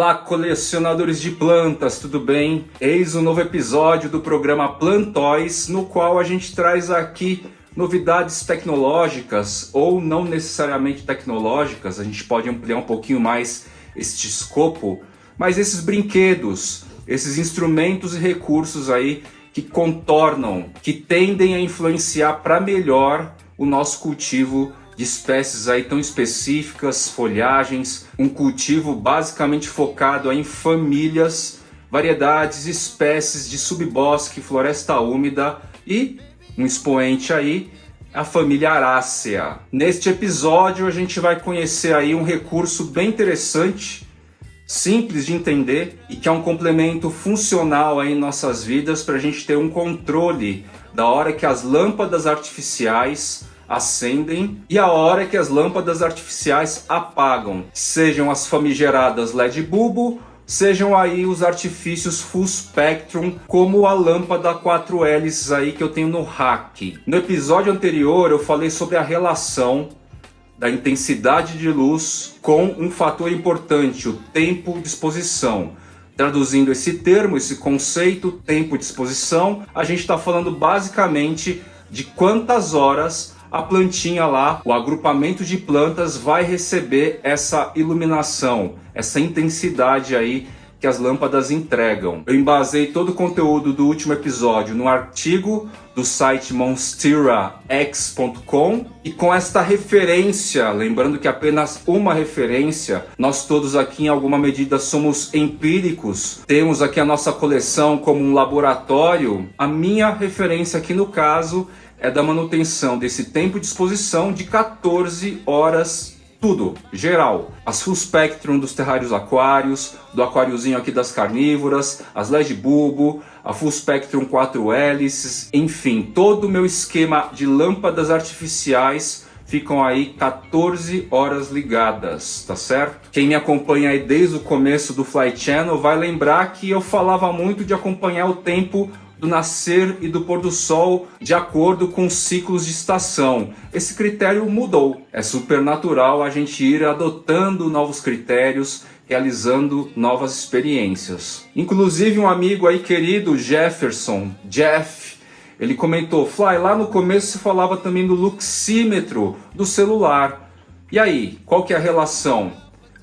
Olá, colecionadores de plantas, tudo bem? Eis um novo episódio do programa Plantóis, no qual a gente traz aqui novidades tecnológicas ou não necessariamente tecnológicas, a gente pode ampliar um pouquinho mais este escopo, mas esses brinquedos, esses instrumentos e recursos aí que contornam, que tendem a influenciar para melhor o nosso cultivo de espécies aí tão específicas, folhagens, um cultivo basicamente focado em famílias, variedades, espécies de subbosque, floresta úmida e um expoente aí, a família Arácea. Neste episódio a gente vai conhecer aí um recurso bem interessante, simples de entender e que é um complemento funcional aí em nossas vidas para a gente ter um controle da hora que as lâmpadas artificiais acendem e a hora que as lâmpadas artificiais apagam, sejam as famigeradas LED bulbo, sejam aí os artifícios full spectrum, como a lâmpada 4 hélices aí que eu tenho no rack. No episódio anterior eu falei sobre a relação da intensidade de luz com um fator importante, o tempo de exposição. Traduzindo esse termo, esse conceito, tempo de exposição, a gente está falando basicamente de quantas horas a plantinha lá, o agrupamento de plantas vai receber essa iluminação, essa intensidade aí que as lâmpadas entregam. Eu embasei todo o conteúdo do último episódio no artigo do site monsterax.com e com esta referência, lembrando que apenas uma referência, nós todos aqui em alguma medida somos empíricos, temos aqui a nossa coleção como um laboratório. A minha referência aqui no caso é da manutenção desse tempo de exposição de 14 horas, tudo, geral. As full spectrum dos terrários aquários, do aquáriozinho aqui das carnívoras, as LED bulbo, a full spectrum 4 hélices, enfim, todo o meu esquema de lâmpadas artificiais ficam aí 14 horas ligadas, tá certo? Quem me acompanha aí desde o começo do Fly Channel vai lembrar que eu falava muito de acompanhar o tempo do nascer e do pôr do sol de acordo com os ciclos de estação. Esse critério mudou. É super natural a gente ir adotando novos critérios, realizando novas experiências. Inclusive um amigo aí querido, Jeff, ele comentou: Fly, lá no começo você falava também do luxímetro do celular. E aí, qual que é a relação?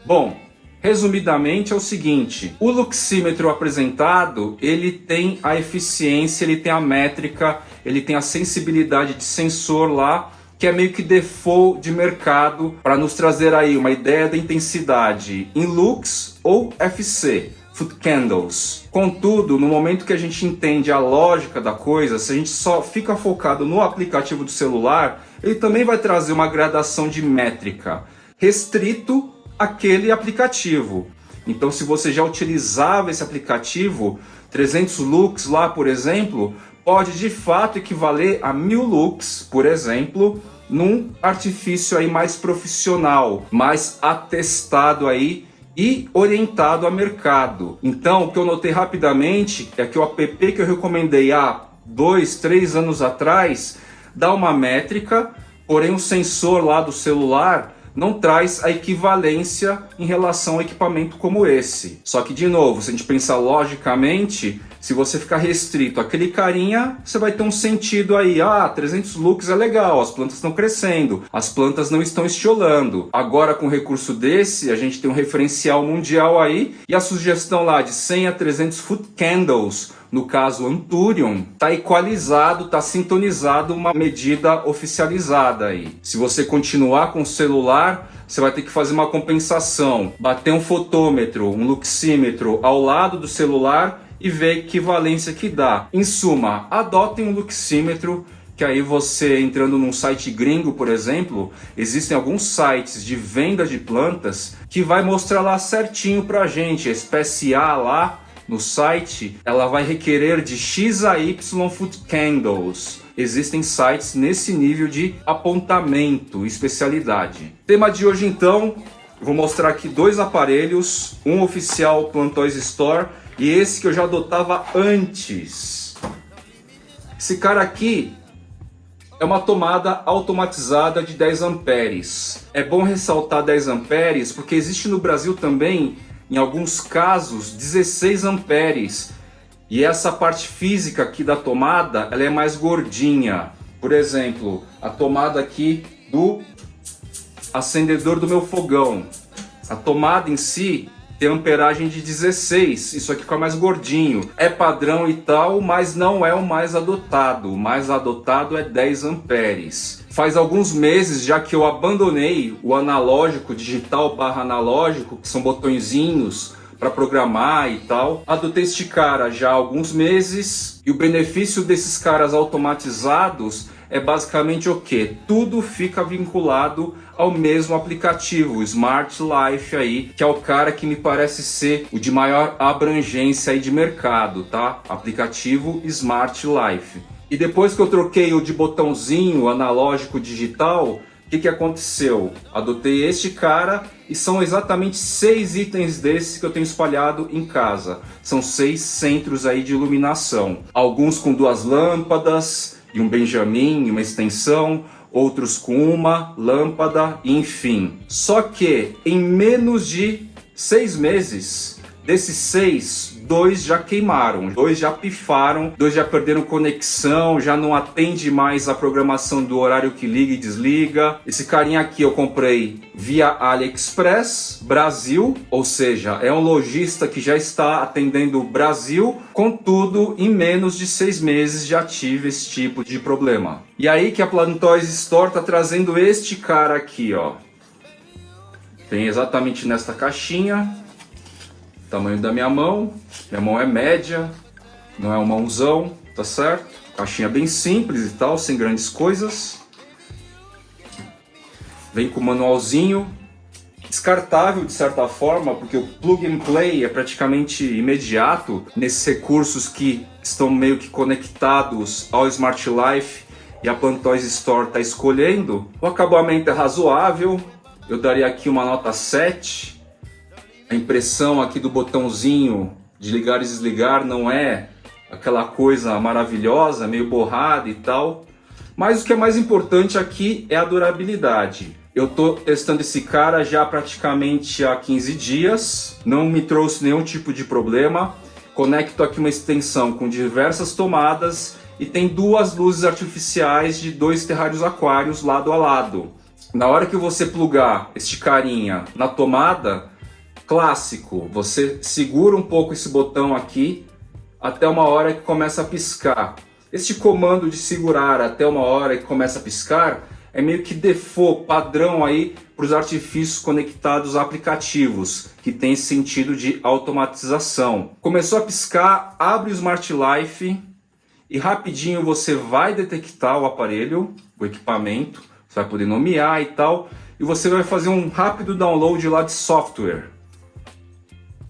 Bom, resumidamente é o seguinte: o luxímetro apresentado, ele tem a eficiência, ele tem a métrica, ele tem a sensibilidade de sensor lá, que é meio que default de mercado para nos trazer aí uma ideia da intensidade em lux ou FC, foot candles. Contudo, no momento que a gente entende a lógica da coisa, se a gente só fica focado no aplicativo do celular, ele também vai trazer uma gradação de métrica, restrito aquele aplicativo. Então, se você já utilizava esse aplicativo, 300 lux lá, por exemplo, pode de fato equivaler a 1000 lux, por exemplo, num artifício aí mais profissional, mais atestado aí e orientado a mercado. Então, o que eu notei rapidamente é que o app que eu recomendei há 2, 3 anos atrás dá uma métrica, porém o sensor lá do celular não traz a equivalência em relação a equipamento como esse. Só que, de novo, se a gente pensar logicamente, se você ficar restrito àquele carinha, você vai ter um sentido aí: 300 lux é legal, as plantas estão crescendo, as plantas não estão estiolando. Agora, com um recurso desse, a gente tem um referencial mundial aí, e a sugestão lá de 100 a 300 foot candles, no caso Anturium, está equalizado, está sintonizado uma medida oficializada aí. Se você continuar com o celular, você vai ter que fazer uma compensação, bater um fotômetro, um luxímetro ao lado do celular e ver a equivalência que dá. Em suma, adotem um luxímetro que aí você entrando num site gringo, por exemplo, existem alguns sites de venda de plantas que vai mostrar lá certinho pra gente, a espécie A lá no site, ela vai requerer de X a Y foot candles. Existem sites nesse nível de apontamento, especialidade. Tema de hoje então, vou mostrar aqui 2 aparelhos, um oficial Plantoys Store e esse que eu já adotava antes. Esse cara aqui é uma tomada automatizada de 10 amperes. É bom ressaltar 10 amperes porque existe no Brasil também, em alguns casos, 16 amperes. E essa parte física aqui da tomada, ela é mais gordinha. Por exemplo, a tomada aqui do acendedor do meu fogão. A tomada em si tem amperagem de 16, isso aqui fica mais gordinho. É padrão e tal, mas não é o mais adotado. O mais adotado é 10 amperes. Faz alguns meses já que eu abandonei o analógico, digital barra analógico, que são botõezinhos para programar e tal. Adotei este cara já há alguns meses e o benefício desses caras automatizados é basicamente o que? Tudo fica vinculado ao mesmo aplicativo, o Smart Life aí, que é o cara que me parece ser o de maior abrangência aí de mercado, tá? Aplicativo Smart Life. E depois que eu troquei o de botãozinho analógico digital, o que aconteceu? Adotei este cara e são exatamente 6 itens desses que eu tenho espalhado em casa. São 6 centros aí de iluminação. Alguns com 2 lâmpadas e um Benjamin, uma extensão, outros com uma lâmpada, enfim. Só que em menos de 6 meses, desses 6, 2 já queimaram, 2 já pifaram, 2 já perderam conexão, já não atende mais a programação do horário que liga e desliga. Esse carinha aqui eu comprei via AliExpress, Brasil, ou seja, é um lojista que já está atendendo o Brasil, contudo, em menos de 6 meses já tive esse tipo de problema. E aí que a Plantoys Store está trazendo este cara aqui, ó. Tem exatamente nesta caixinha. Tamanho da minha mão é média, não é um mãozão, tá certo? Caixinha bem simples e tal, sem grandes coisas. Vem com manualzinho, descartável de certa forma, porque o plug and play é praticamente imediato nesses recursos que estão meio que conectados ao Smart Life e a Plantoys Store está escolhendo. O acabamento é razoável, eu daria aqui uma nota 7. A impressão aqui do botãozinho de ligar e desligar não é aquela coisa maravilhosa, meio borrada e tal. Mas o que é mais importante aqui é a durabilidade. Eu tô testando esse cara já praticamente há 15 dias, não me trouxe nenhum tipo de problema. Conecto aqui uma extensão com diversas tomadas e tem 2 luzes artificiais de 2 terrários aquários lado a lado. Na hora que você plugar este carinha na tomada, clássico, você segura um pouco esse botão aqui até uma hora que começa a piscar. Este comando de segurar até uma hora que começa a piscar é meio que default, padrão aí para os artifícios conectados a aplicativos, que tem esse sentido de automatização. Começou a piscar, abre o Smart Life e rapidinho você vai detectar o aparelho, o equipamento, você vai poder nomear e tal, e você vai fazer um rápido download lá de software.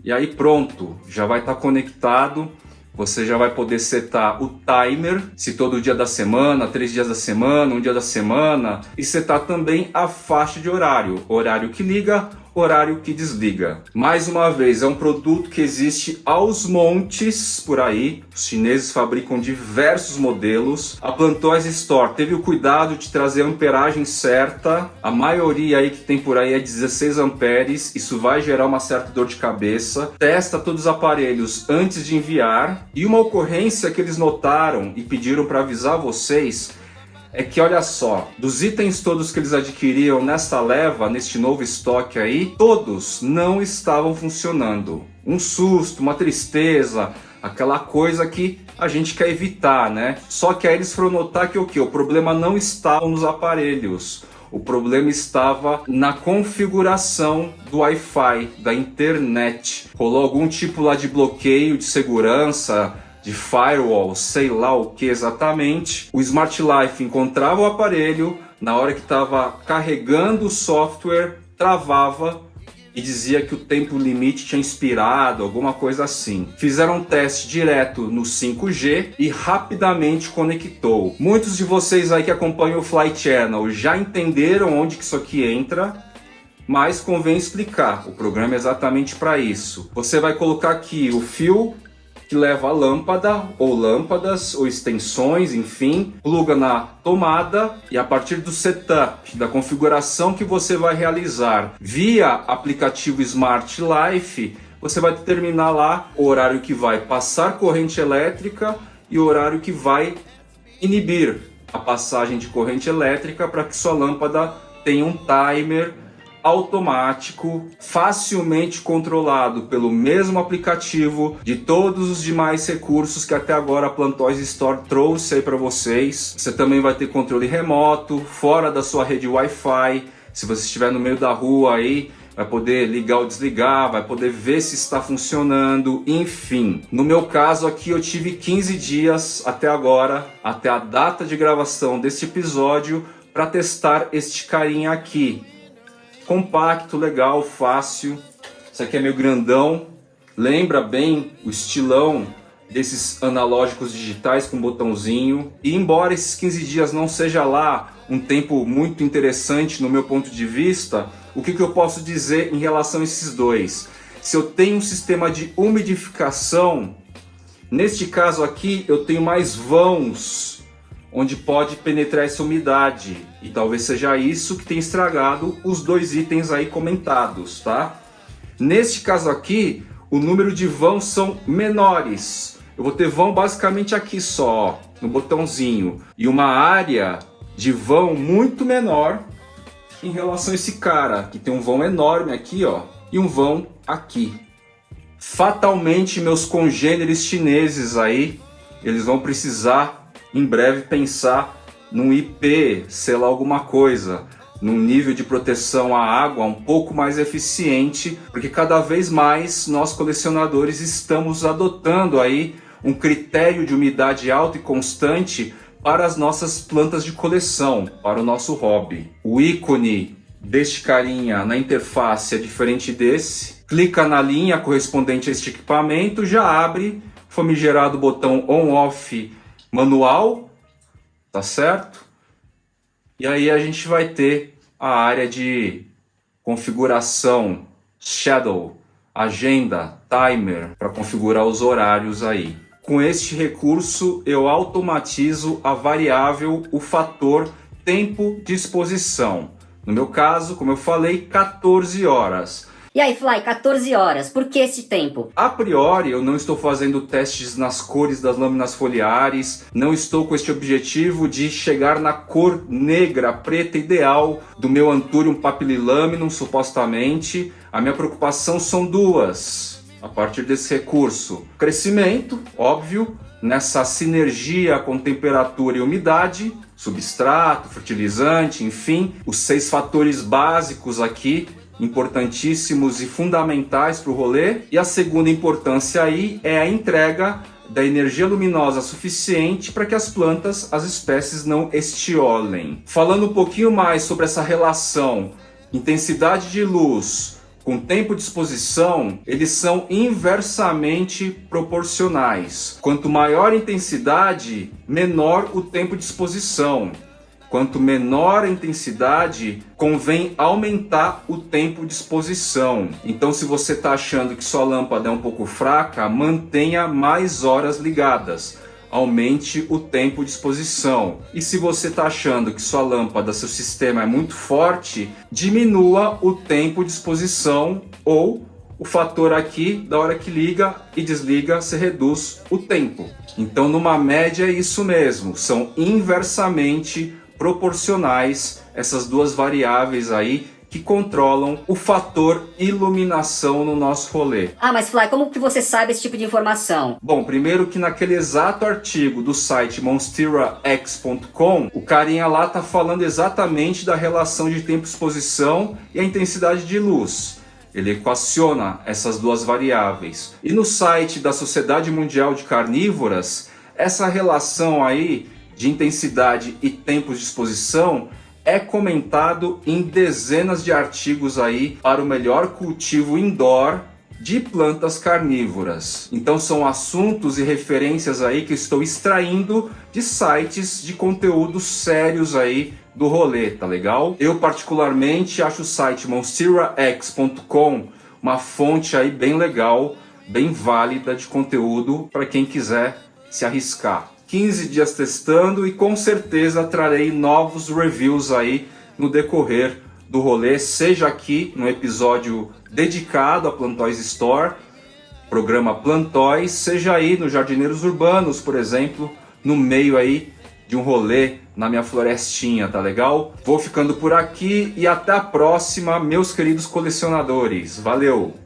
E aí pronto, já vai estar conectado, você já vai poder setar o timer, se todo dia da semana, 3 dias da semana, 1 dia da semana, e setar também a faixa de horário, horário que liga, horário que desliga. Mais uma vez, é um produto que existe aos montes por aí, os chineses fabricam diversos modelos. A Plantoys Store teve o cuidado de trazer a amperagem certa, a maioria aí que tem por aí é 16 amperes, isso vai gerar uma certa dor de cabeça. Testa todos os aparelhos antes de enviar, e uma ocorrência que eles notaram e pediram para avisar vocês é que, olha só, dos itens todos que eles adquiriram nesta leva, neste novo estoque aí, todos não estavam funcionando. Um susto, uma tristeza, aquela coisa que a gente quer evitar, né? Só que aí eles foram notar que o quê? O problema não estava nos aparelhos. O problema estava na configuração do Wi-Fi, da internet. Rolou algum tipo lá de bloqueio de segurança, de firewall, sei lá o que exatamente. O Smart Life encontrava o aparelho, na hora que estava carregando o software, travava e dizia que o tempo limite tinha expirado, alguma coisa assim. Fizeram um teste direto no 5G e rapidamente conectou. Muitos de vocês aí que acompanham o Fly Channel já entenderam onde que isso aqui entra, mas convém explicar. O programa é exatamente para isso. Você vai colocar aqui o fio que leva a lâmpada, ou lâmpadas, ou extensões, enfim, pluga na tomada e a partir do setup, da configuração que você vai realizar via aplicativo Smart Life, você vai determinar lá o horário que vai passar corrente elétrica e o horário que vai inibir a passagem de corrente elétrica para que sua lâmpada tenha um timer automático, facilmente controlado pelo mesmo aplicativo de todos os demais recursos que até agora a Plantoys Store trouxe aí para vocês. Você também vai ter controle remoto, fora da sua rede Wi-Fi. Se você estiver no meio da rua aí, vai poder ligar ou desligar, vai poder ver se está funcionando, enfim. No meu caso aqui eu tive 15 dias até agora, até a data de gravação deste episódio, para testar este carinha aqui. Compacto, legal, fácil. Isso aqui é meio grandão. Lembra bem o estilão desses analógicos digitais com botãozinho. E embora esses 15 dias não seja lá um tempo muito interessante no meu ponto de vista, o que eu posso dizer em relação a esses dois? Se eu tenho um sistema de umidificação, neste caso aqui eu tenho mais vãos onde pode penetrar essa umidade, e talvez seja isso que tenha estragado os dois itens aí comentados, tá? Neste caso aqui, o número de vãos são menores. Eu vou ter vão basicamente aqui só, no botãozinho, e uma área de vão muito menor em relação a esse cara, que tem um vão enorme aqui, ó, e um vão aqui. Fatalmente, meus congêneres chineses aí, eles vão precisar em breve pensar num IP, sei lá, alguma coisa, num nível de proteção à água um pouco mais eficiente, porque cada vez mais nós colecionadores estamos adotando aí um critério de umidade alta e constante para as nossas plantas de coleção, para o nosso hobby. O ícone deste carinha na interface é diferente desse. Clica na linha correspondente a este equipamento, já abre o famigerado botão on-off manual, tá certo? E aí a gente vai ter a área de configuração, schedule, agenda, timer, para configurar os horários aí. Com este recurso eu automatizo a variável, o fator tempo de exposição. No meu caso, como eu falei, 14 horas. E aí, Fly, 14 horas, por que esse tempo? A priori, eu não estou fazendo testes nas cores das lâminas foliares, não estou com este objetivo de chegar na cor negra, preta ideal do meu Anthurium papililaminum, supostamente. A minha preocupação são duas, a partir desse recurso. Crescimento, óbvio, nessa sinergia com temperatura e umidade, substrato, fertilizante, enfim, os 6 fatores básicos aqui, importantíssimos e fundamentais para o rolê. E a segunda importância aí é a entrega da energia luminosa suficiente para que as plantas, as espécies não estiolem. Falando um pouquinho mais sobre essa relação intensidade de luz com tempo de exposição, eles são inversamente proporcionais. Quanto maior a intensidade, menor o tempo de exposição. Quanto menor a intensidade, convém aumentar o tempo de exposição. Então, se você está achando que sua lâmpada é um pouco fraca, mantenha mais horas ligadas. Aumente o tempo de exposição. E se você está achando que sua lâmpada, seu sistema é muito forte, diminua o tempo de exposição ou o fator aqui, da hora que liga e desliga, você reduz o tempo. Então, numa média é isso mesmo, são inversamente proporcionais essas duas variáveis aí que controlam o fator iluminação no nosso rolê. Ah, mas Fly, como que você sabe esse tipo de informação? Bom, primeiro que naquele exato artigo do site monsterax.com, o carinha lá tá falando exatamente da relação de tempo-exposição e a intensidade de luz. Ele equaciona essas duas variáveis. E no site da Sociedade Mundial de Carnívoras, essa relação aí de intensidade e tempo de exposição é comentado em dezenas de artigos aí para o melhor cultivo indoor de plantas carnívoras. Então são assuntos e referências aí que estou extraindo de sites de conteúdos sérios aí do rolê, tá legal? Eu particularmente acho o site monsterax.com uma fonte aí bem legal, bem válida de conteúdo para quem quiser se arriscar. 15 dias testando e com certeza trarei novos reviews aí no decorrer do rolê, seja aqui no episódio dedicado a Plantóis Store, programa Plantóis, seja aí no Jardineiros Urbanos, por exemplo, no meio aí de um rolê na minha florestinha, tá legal? Vou ficando por aqui e até a próxima, meus queridos colecionadores. Valeu!